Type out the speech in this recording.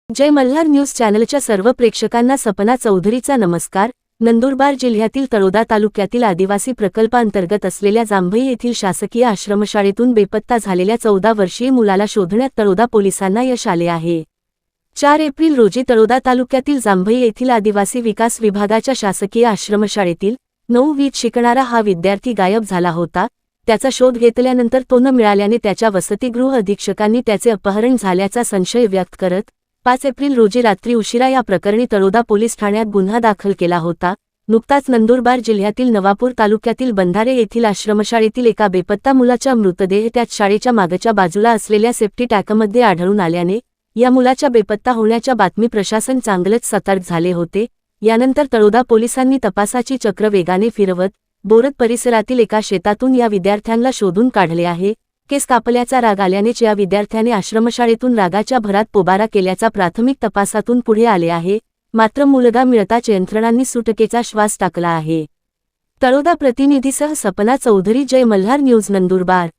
जय Malhar news चॅनलच्या सर्व प्रेक्षकांना सपना चौधरीचा नमस्कार। नंदुरबार जिल्ह्यातील तळोदा तालुक्यातील आदिवासी प्रकल्पांतर्गत असलेल्या जांभई येथील शासकीय आश्रमशाळेतून बेपत्ता झालेल्या 14 वर्षीय मुलाला शोधण्यात तळोदा पोलिसांना यश आले आहे। 4 एप्रिल रोजी तळोदा तालुक्यातील जांभई येथील आदिवासी विकास विभागाच्या शासकीय आश्रमशाळेतील 9वीत शिकणारा हा विद्यार्थी गायब झाला होता। त्याचा शोध घेतल्यानंतर तो न मिळाल्याने त्याच्या वसतिगृह अधीक्षकांनी त्याचे अपहरण झाल्याचा संशय व्यक्त करत 5 एप्रिल रोजी रात्री उशिरा या प्रकरणी तळोदा पोलीस ठाण्यात गुन्हा दाखल केला होता। नुकताच नंदुरबार जिल्ह्यातील नवापूर तालुक्यातील बंधारे येथील आश्रमशाळेतील एका बेपत्ता मुलाचा मृतदेह त्याच शाळेच्या मागच्या बाजूला असलेल्या सेफ्टी टँकमध्ये आढळून आल्याने या मुलाच्या बेपत्ता होण्याच्या बातमी प्रशासन चांगलंच सतर्क झाले होते। यानंतर तळोदा पोलिसांनी तपासाची चक्र वेगाने फिरवत बोरद परिसरातील एका शेतातून या विद्यार्थ्यांना शोधून काढले आहे। केस कापल्याचा राग आल्यानेच या विद्यार्थ्याने आश्रमशाळेतून रागाच्या भरात पोबारा केल्याचा प्राथमिक तपासातून पुढे आले आहे। मात्र मुलगा मिळताच यंत्रणांनी सुटकेचा श्वास टाकला आहे। तळोदा प्रतिनिधीसह सपना चौधरी, जय मल्हार न्यूज, नंदुरबार।